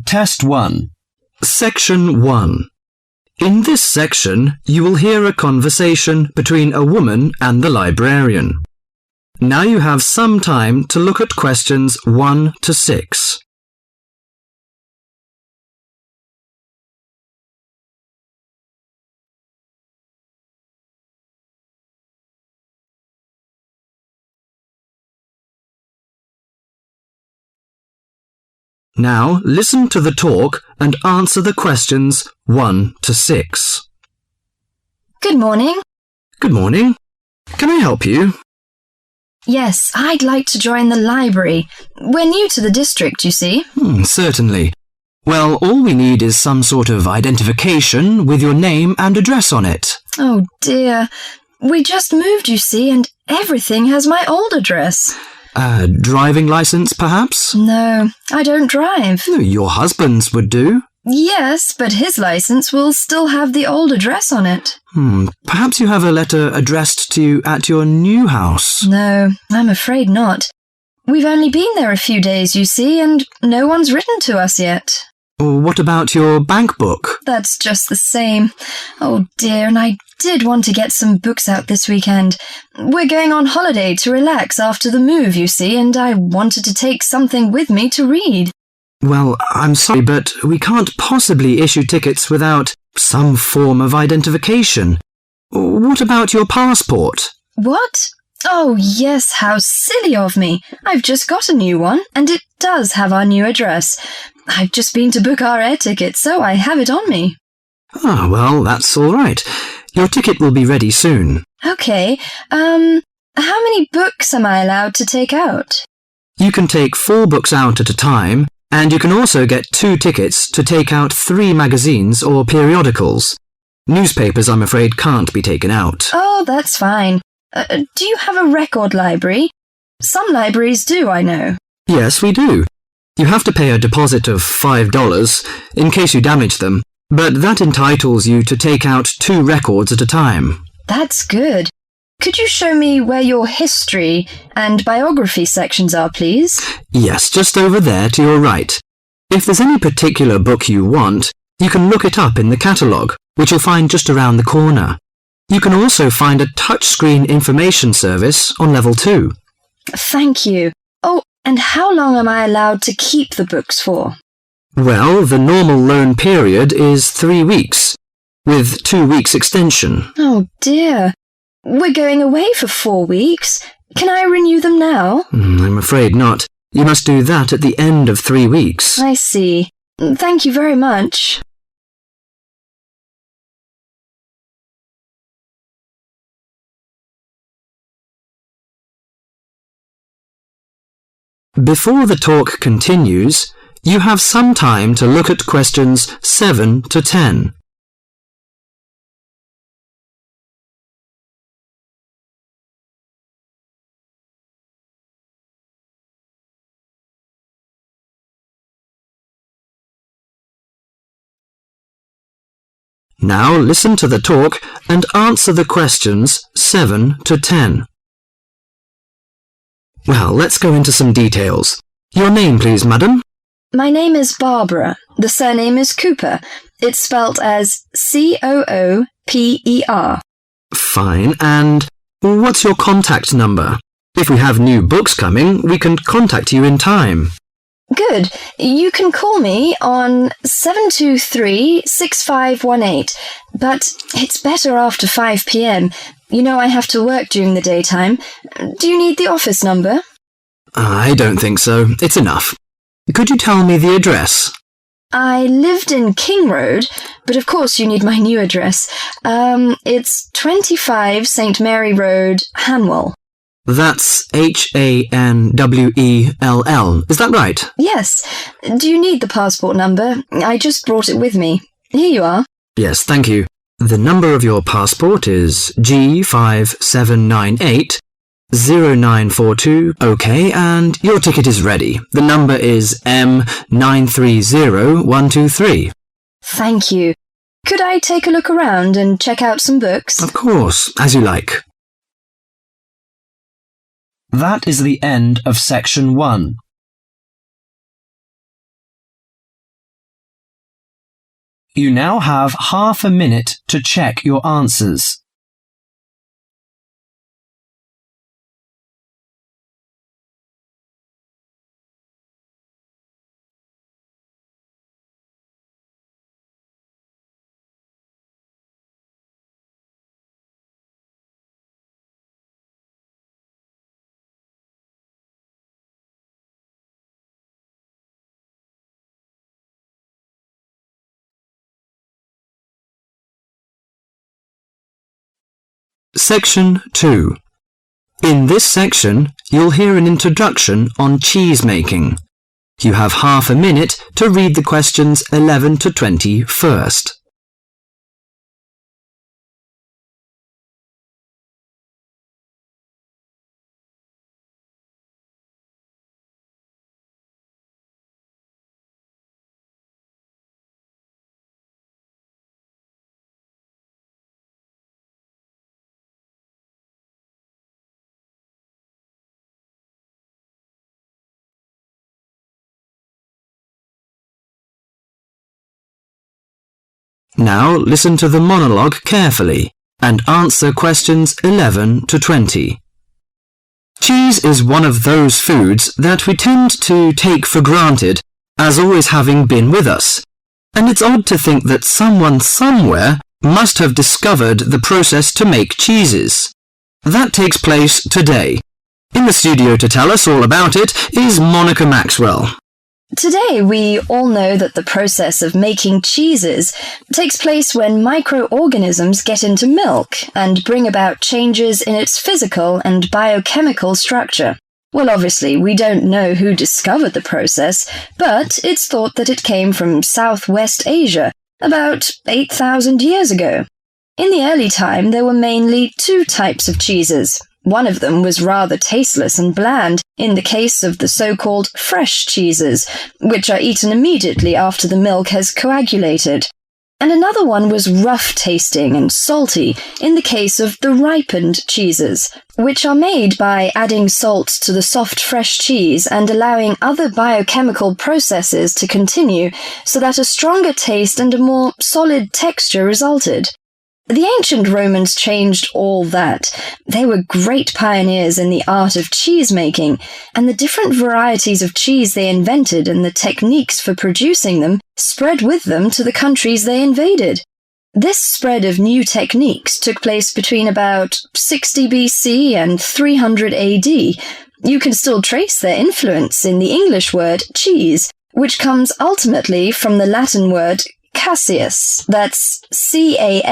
Test 1. Section 1. In this section, you will hear a conversation between a woman and the librarian. Now you have some time to look at questions 1 to 6. Now listen to the talk and answer the questions 1 to 6. Good morning. Good morning. Can I help you? Yes, I'd like to join the library. We're new to the district, you see. Certainly. Well, all we need is some sort of identification with your name and address on it. Oh dear. We just moved, you see, and everything has my old address. Driving license, perhaps? No, I don't drive. Your husband's would do. Yes, but his license will still have the old address on it. Perhaps you have a letter addressed to you at your new house. No, I'm afraid not. We've only been there a few days, you see, and no one's written to us yet. What about your bank book? That's just the same. Oh dear, and I did want to get some books out this weekend. We're going on holiday to relax after the move, you see, and I wanted to take something with me to read. Well, I'm sorry, but we can't possibly issue tickets without some form of identification. What about your passport? What? Oh, yes, how silly of me. I've just got a new one, and it does have our new address. I've just been to book our air ticket, so I have it on me. Well, that's all right. Your ticket will be ready soon. Okay, how many books am I allowed to take out? You can take 4 books out at a time, and you can also get 2 tickets to take out 3 magazines or periodicals. Newspapers, I'm afraid, can't be taken out. Oh, that's fine. Do you have a record library? Some libraries do, I know. Yes, we do. You have to pay a deposit of $5 in case you damage them, but that entitles you to take out 2 records at a time. That's good. Could you show me where your history and biography sections are, please? Yes, just over there to your right. If there's any particular book you want, you can look it up in the catalogue, which you'll find just around the corner. You can also find a touchscreen information service on level 2. Thank you. Oh, and how long am I allowed to keep the books for? Well, the normal loan period is 3 weeks, with 2 weeks extension. Oh dear. We're going away for 4 weeks. Can I renew them now? I'm afraid not. You must do that at the end of 3 weeks. I see. Thank you very much. Before the talk continues, you have some time to look at questions 7 to 10. Now listen to the talk and answer the questions 7 to 10. Well, let's go into some details. Your name, please, madam? My name is Barbara. The surname is Cooper. It's spelt as Cooper. Fine. And what's your contact number? If we have new books coming, we can contact you in time. Good. You can call me on 723-6518, but it's better after 5 p.m. You know I have to work during the daytime. Do you need the office number? I don't think so. It's enough. Could you tell me the address? I lived in King Road, but of course you need my new address. It's 25 St. Mary Road, Hanwell. That's Hanwell. Is that right? Yes. Do you need the passport number? I just brought it with me. Here you are. Yes, thank you. The number of your passport is G5798-0942. OK, and your ticket is ready. The number is M930123. Thank you. Could I take a look around and check out some books? Of course, as you like. That is the end of section 1. You now have half a minute to check your answers. Section 2. In this section, you'll hear an introduction on cheese making. You have half a minute to read the questions 11 to 20 first. Now listen to the monologue carefully and answer questions 11 to 20. Cheese is one of those foods that we tend to take for granted as always having been with us, and it's odd to think that someone somewhere must have discovered the process to make cheeses. That takes place today. In the studio to tell us all about it is Monica Maxwell. Today, we all know that the process of making cheeses takes place when microorganisms get into milk and bring about changes in its physical and biochemical structure. Well, obviously, we don't know who discovered the process, but it's thought that it came from Southwest Asia about 8,000 years ago. In the early time, there were mainly two types of cheeses. One of them was rather tasteless and bland, in the case of the so-called fresh cheeses, which are eaten immediately after the milk has coagulated. And another one was rough-tasting and salty, in the case of the ripened cheeses, which are made by adding salt to the soft fresh cheese and allowing other biochemical processes to continue so that a stronger taste and a more solid texture resulted. The ancient Romans changed all that. They were great pioneers in the art of cheese making, and the different varieties of cheese they invented and the techniques for producing them spread with them to the countries they invaded. This spread of new techniques took place between about 60 BC and 300 AD. You can still trace their influence in the English word cheese, which comes ultimately from the Latin word Caseus, that's C-A-S-E-U-S.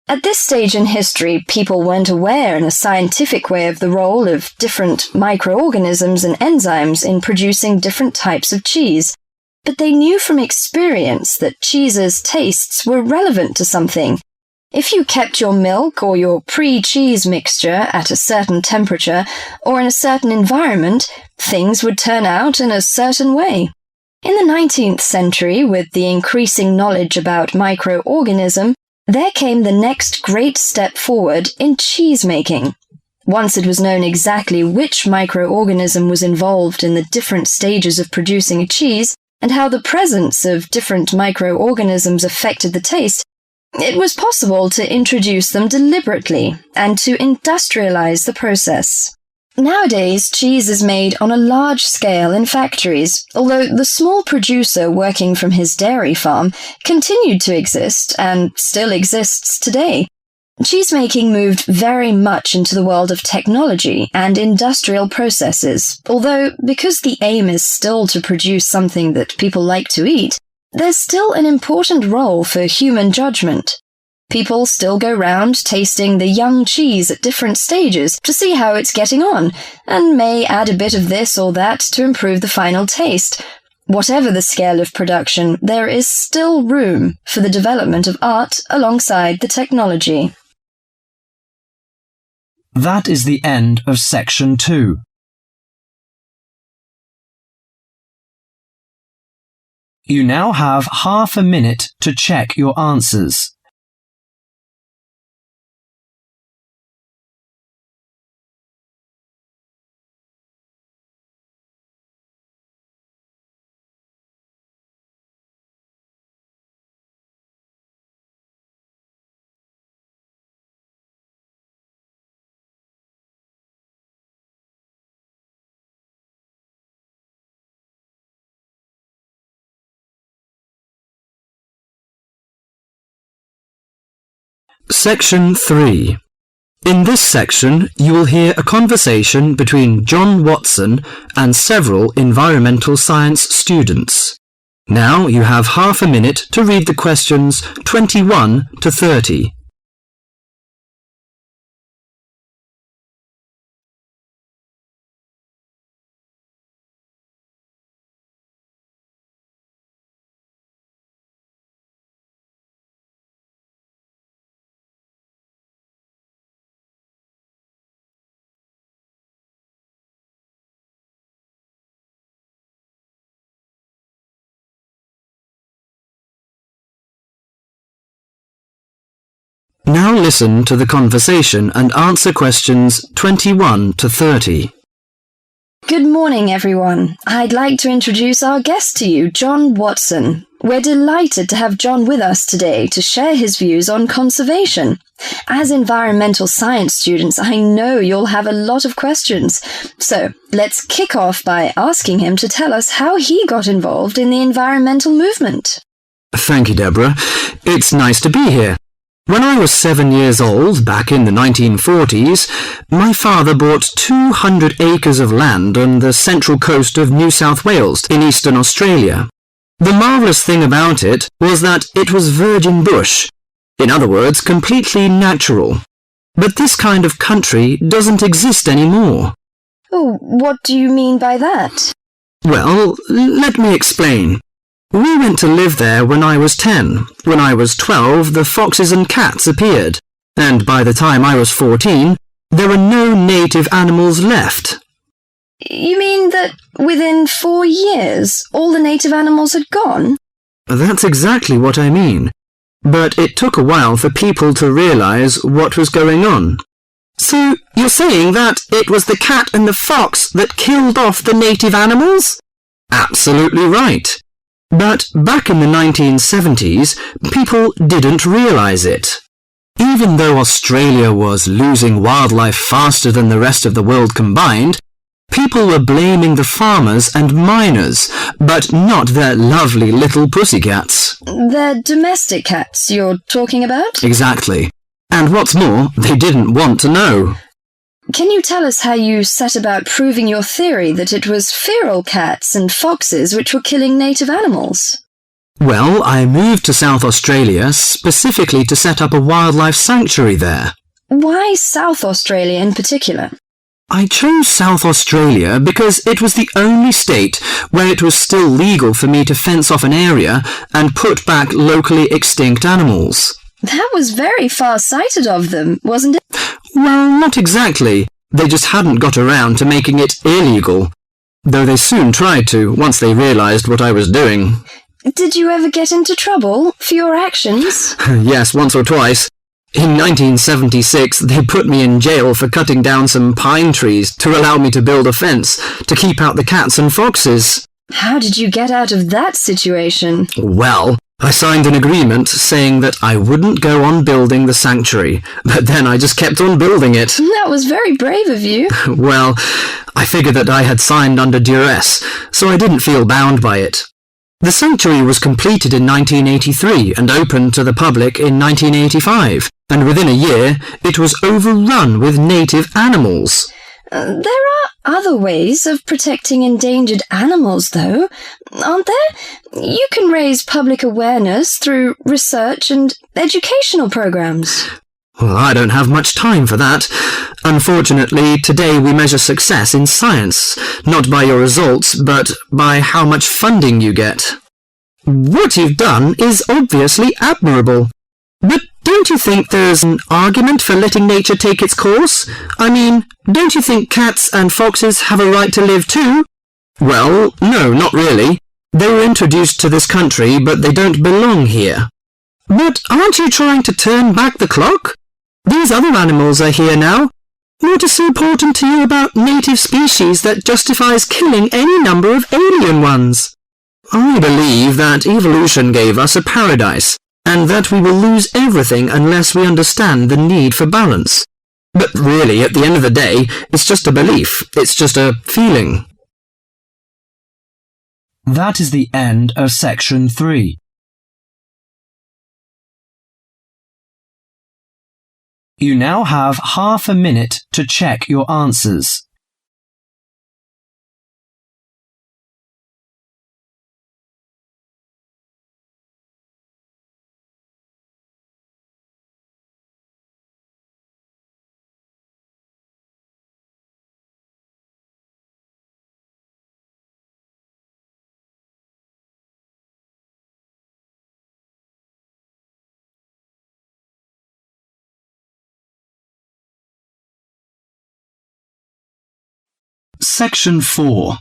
At this stage in history, people weren't aware in a scientific way of the role of different microorganisms and enzymes in producing different types of cheese, but they knew from experience that cheese's tastes were relevant to something. If you kept your milk or your pre-cheese mixture at a certain temperature or in a certain environment, things would turn out in a certain way. In the 19th century, with the increasing knowledge about microorganism, there came the next great step forward in cheese making. Once it was known exactly which microorganism was involved in the different stages of producing a cheese, and how the presence of different microorganisms affected the taste, it was possible to introduce them deliberately and to industrialize the process. Nowadays, cheese is made on a large scale in factories, although the small producer working from his dairy farm continued to exist and still exists today. Cheesemaking moved very much into the world of technology and industrial processes, although because the aim is still to produce something that people like to eat, there's still an important role for human judgment. People still go round tasting the young cheese at different stages to see how it's getting on, and may add a bit of this or that to improve the final taste. Whatever the scale of production, there is still room for the development of art alongside the technology. That is the end of section 2. You now have half a minute to check your answers. Section 3. In this section, you will hear a conversation between John Watson and several environmental science students. Now you have half a minute to read the questions 21 to 30. Now listen to the conversation and answer questions 21 to 30. Good morning, everyone. I'd like to introduce our guest to you, John Watson. We're delighted to have John with us today to share his views on conservation. As environmental science students, I know you'll have a lot of questions. So let's kick off by asking him to tell us how he got involved in the environmental movement. Thank you, Deborah. It's nice to be here. When I was 7 years old, back in the 1940s, my father bought 200 acres of land on the central coast of New South Wales in eastern Australia. The marvellous thing about it was that it was virgin bush. In other words, completely natural. But this kind of country doesn't exist anymore. Oh, what do you mean by that? Well, let me explain. We went to live there when I was 10. When I was 12, the foxes and cats appeared. And by the time I was 14, there were no native animals left. You mean that within 4 years, all the native animals had gone? That's exactly what I mean. But it took a while for people to realise what was going on. So you're saying that it was the cat and the fox that killed off the native animals? Absolutely right. But back in the 1970s, people didn't realise it. Even though Australia was losing wildlife faster than the rest of the world combined, people were blaming the farmers and miners, but not their lovely little pussycats. They're domestic cats you're talking about? Exactly. And what's more, they didn't want to know. Can you tell us how you set about proving your theory that it was feral cats and foxes which were killing native animals? Well, I moved to South Australia specifically to set up a wildlife sanctuary there. Why South Australia in particular? I chose South Australia because it was the only state where it was still legal for me to fence off an area and put back locally extinct animals. That was very far-sighted of them, wasn't it? Well, not exactly. They just hadn't got around to making it illegal. Though they soon tried to, once they realised what I was doing. Did you ever get into trouble for your actions? Yes, once or twice. In 1976, they put me in jail for cutting down some pine trees to allow me to build a fence to keep out the cats and foxes. How did you get out of that situation? Well, I signed an agreement saying that I wouldn't go on building the sanctuary, but then I just kept on building it. That was very brave of you. Well, I figured that I had signed under duress, so I didn't feel bound by it. The sanctuary was completed in 1983 and opened to the public in 1985, and within a year it was overrun with native animals. There are other ways of protecting endangered animals, though, aren't there? You can raise public awareness through research and educational programs. Well, I don't have much time for that. Unfortunately, today we measure success in science, not by your results, but by how much funding you get. What you've done is obviously admirable. But don't you think there's an argument for letting nature take its course? I mean, don't you think cats and foxes have a right to live too? Well, no, not really. They were introduced to this country, but they don't belong here. But aren't you trying to turn back the clock? These other animals are here now. What is so important to you about native species that justifies killing any number of alien ones? I believe that evolution gave us a paradise, and that we will lose everything unless we understand the need for balance. But really, at the end of the day, it's just a belief. It's just a feeling. That is the end of section 3. You now have half a minute to check your answers. Section 4.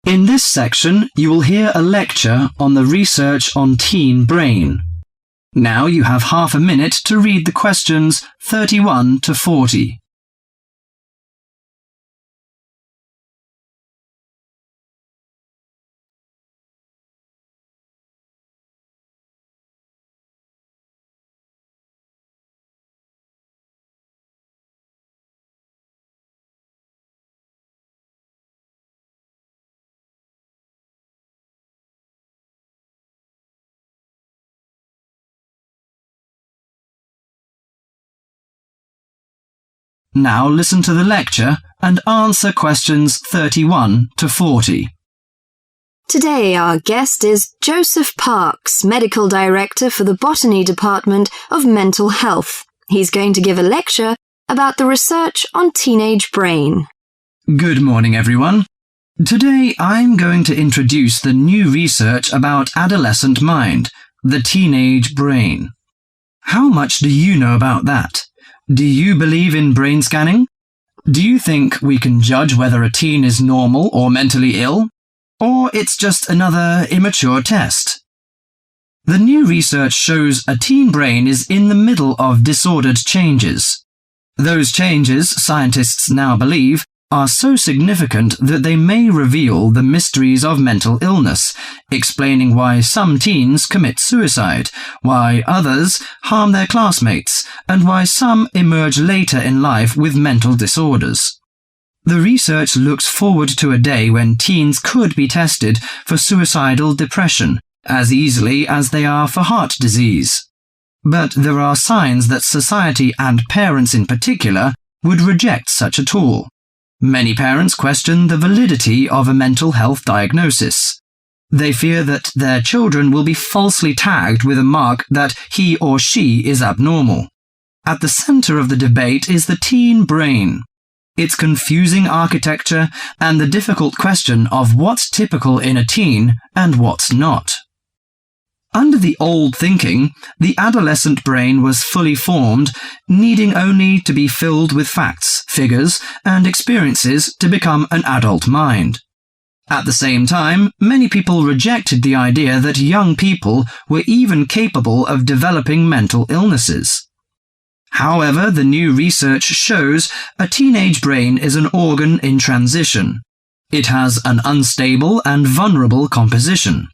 In this section, you will hear a lecture on the research on teen brain. Now you have half a minute to read the questions 31 to 40. Now listen to the lecture and answer questions 31 to 40. Today our guest is Joseph Parks, Medical Director for the Botany Department of Mental Health. He's going to give a lecture about the research on teenage brain. Good morning, everyone. Today I'm going to introduce the new research about adolescent mind, the teenage brain. How much do you know about that? Do you believe in brain scanning? Do you think we can judge whether a teen is normal or mentally ill? Or it's just another immature test? The new research shows a teen brain is in the middle of disordered changes. Those changes, scientists now believe, are so significant that they may reveal the mysteries of mental illness, explaining why some teens commit suicide, why others harm their classmates, and why some emerge later in life with mental disorders. The research looks forward to a day when teens could be tested for suicidal depression as easily as they are for heart disease. But there are signs that society and parents in particular would reject such a tool. Many parents question the validity of a mental health diagnosis. They fear that their children will be falsely tagged with a mark that he or she is abnormal. At the center of the debate is the teen brain, its confusing architecture, and the difficult question of what's typical in a teen and what's not. Under the old thinking, the adolescent brain was fully formed, needing only to be filled with facts, figures, and experiences to become an adult mind. At the same time, many people rejected the idea that young people were even capable of developing mental illnesses. However, the new research shows a teenage brain is an organ in transition. It has an unstable and vulnerable composition.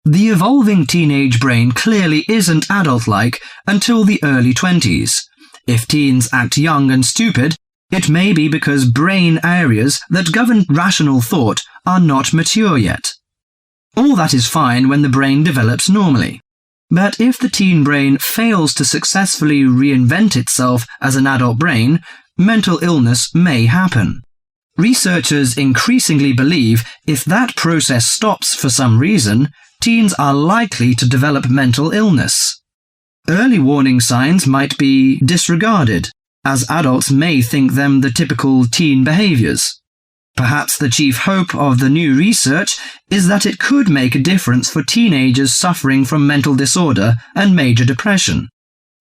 The evolving teenage brain clearly isn't adult-like until the early 20s. If teens act young and stupid, it may be because brain areas that govern rational thought are not mature yet. All that is fine when the brain develops normally. But if the teen brain fails to successfully reinvent itself as an adult brain, mental illness may happen. Researchers increasingly believe if that process stops for some reason, teens are likely to develop mental illness. Early warning signs might be disregarded, as adults may think them the typical teen behaviors. Perhaps the chief hope of the new research is that it could make a difference for teenagers suffering from mental disorder and major depression.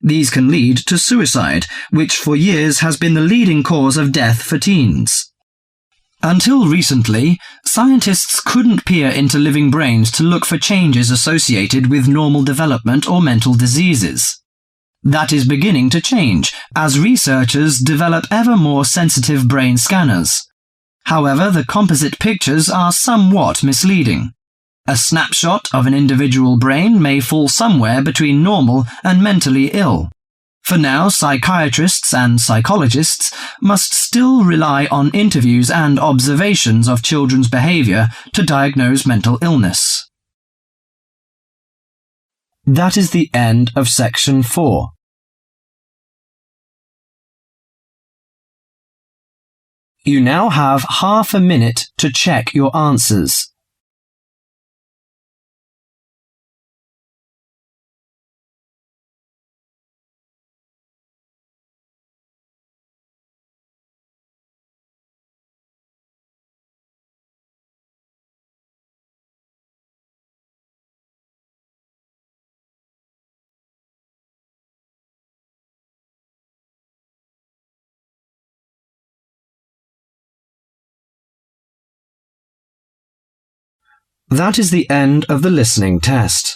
These can lead to suicide, which for years has been the leading cause of death for teens. Until recently, scientists couldn't peer into living brains to look for changes associated with normal development or mental diseases. That is beginning to change as researchers develop ever more sensitive brain scanners. However, the composite pictures are somewhat misleading. A snapshot of an individual brain may fall somewhere between normal and mentally ill. For now, psychiatrists and psychologists must still rely on interviews and observations of children's behavior to diagnose mental illness. That is the end of section 4. You now have half a minute to check your answers. That is the end of the listening test.